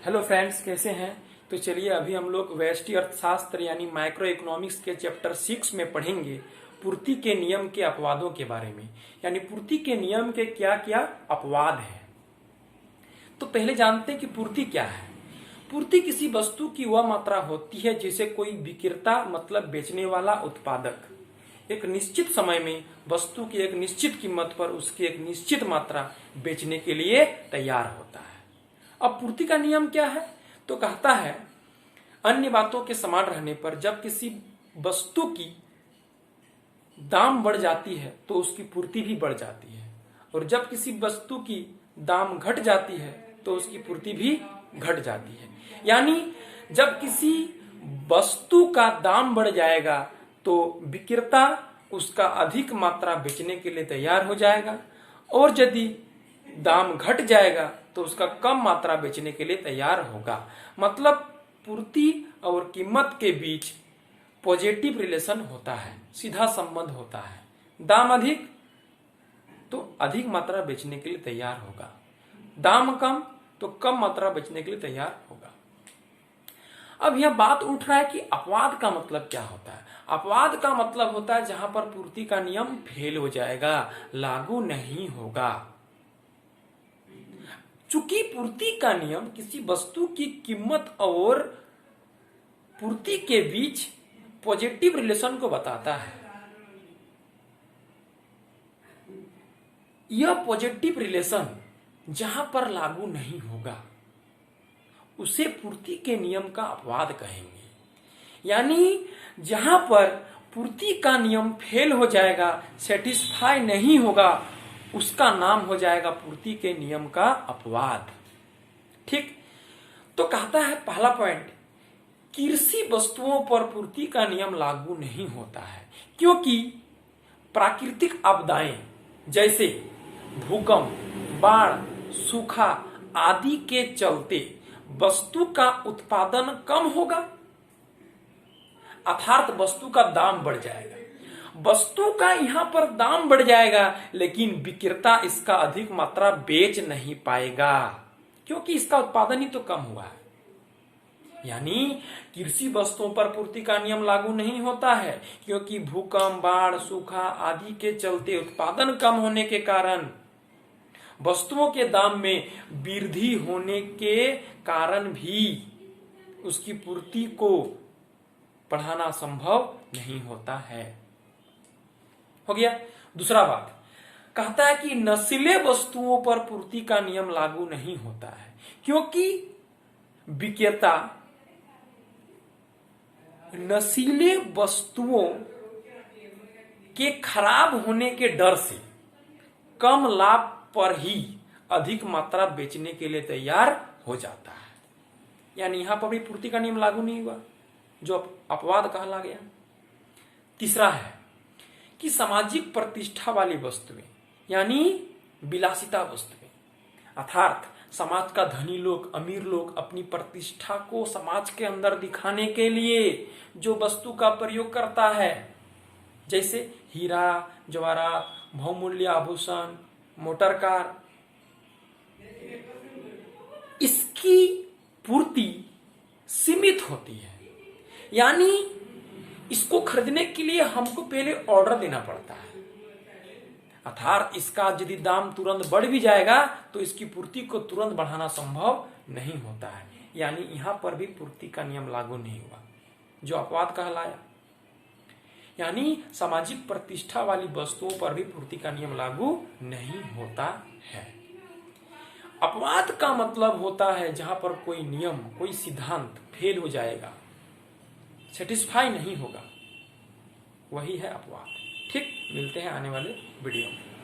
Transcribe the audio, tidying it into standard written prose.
Hello friends, कैसे हैं। तो चलिए अभी हम लोग व्यष्टि अर्थशास्त्र यानी माइक्रो इकोनॉमिक्स के चैप्टर 6 में पढ़ेंगे पूर्ति के नियम के अपवादों के बारे में। यानी पूर्ति के नियम के क्या क्या अपवाद हैं। तो पहले जानते हैं कि पूर्ति क्या है। पूर्ति किसी वस्तु की वह मात्रा होती है जिसे कोई विक्रेता मतलब बेचने वाला उत्पादक एक निश्चित समय में वस्तु की एक निश्चित कीमत पर उसकी एक निश्चित मात्रा बेचने के लिए तैयार होता है। अब पूर्ति का नियम क्या है, तो कहता है अन्य बातों के समान रहने पर जब किसी वस्तु की दाम बढ़ जाती है तो उसकी पूर्ति भी बढ़ जाती है, और जब किसी वस्तु की दाम घट जाती है तो उसकी पूर्ति भी घट जाती है। यानी जब किसी वस्तु का दाम बढ़ जाएगा तो विक्रेता उसका अधिक मात्रा बेचने के लिए तैयार हो जाएगा, और यदि दाम घट जाएगा तो उसका कम मात्रा बेचने के लिए तैयार होगा। मतलब पूर्ति और कीमत के बीच पॉजिटिव रिलेशन होता है, सीधा संबंध होता है। दाम अधिक तो अधिक मात्रा बेचने के लिए तैयार होगा, दाम कम तो कम मात्रा बेचने के लिए तैयार होगा। अब यह बात उठ रहा है कि अपवाद का मतलब क्या होता है। अपवाद का मतलब होता है जहां पर पूर्ति का नियम फेल हो जाएगा, लागू नहीं होगा। चूंकि पूर्ति का नियम किसी वस्तु की कीमत और पूर्ति के बीच पॉजिटिव रिलेशन को बताता है, यह पॉजिटिव रिलेशन जहां पर लागू नहीं होगा उसे पूर्ति के नियम का अपवाद कहेंगे। यानी जहां पर पूर्ति का नियम फेल हो जाएगा, सेटिस्फाई नहीं होगा, उसका नाम हो जाएगा पूर्ति के नियम का अपवाद। ठीक, तो कहता है पहला पॉइंट, कृषि वस्तुओं पर पूर्ति का नियम लागू नहीं होता है क्योंकि प्राकृतिक आपदाएं जैसे भूकंप, बाढ़, सूखा आदि के चलते वस्तु का उत्पादन कम होगा, अर्थात वस्तु का दाम बढ़ जाएगा। वस्तु का यहां पर दाम बढ़ जाएगा लेकिन विक्रेता इसका अधिक मात्रा बेच नहीं पाएगा क्योंकि इसका उत्पादन ही तो कम हुआ है। यानी कृषि वस्तुओं पर पूर्ति का नियम लागू नहीं होता है क्योंकि भूकंप, बाढ़, सूखा आदि के चलते उत्पादन कम होने के कारण वस्तुओं के दाम में वृद्धि होने के कारण भी उसकी पूर्ति को बढ़ाना संभव नहीं होता है। हो गया। दूसरा बात कहता है कि नशीले वस्तुओं पर पूर्ति का नियम लागू नहीं होता है क्योंकि विक्रेता नशीले वस्तुओं के खराब होने के डर से कम लाभ पर ही अधिक मात्रा बेचने के लिए तैयार हो जाता है। यानी यहां पर भी पूर्ति का नियम लागू नहीं हुआ, जो अपवाद कहला गया। तीसरा है कि सामाजिक प्रतिष्ठा वाली वस्तुएं यानी विलासिता वस्तुएं, अर्थात समाज का धनी लोग, अमीर लोग अपनी प्रतिष्ठा को समाज के अंदर दिखाने के लिए जो वस्तु का प्रयोग करता है, जैसे हीरा जवाहरात, बहुमूल्य आभूषण, मोटर कार, इसकी पूर्ति सीमित होती है। यानी इसको खरीदने के लिए हमको पहले ऑर्डर देना पड़ता है, अर्थात इसका यदि दाम तुरंत बढ़ भी जाएगा तो इसकी पूर्ति को तुरंत बढ़ाना संभव नहीं होता है। यानी यहां पर भी पूर्ति का नियम लागू नहीं हुआ, जो अपवाद कहलाया। यानी सामाजिक प्रतिष्ठा वाली वस्तुओं पर भी पूर्ति का नियम लागू नहीं होता है। अपवाद का मतलब होता है जहां पर कोई नियम, कोई सिद्धांत फेल हो जाएगा, सेटिस्फाई नहीं होगा, वही है अपवाद। ठीक, मिलते हैं आने वाले वीडियो में।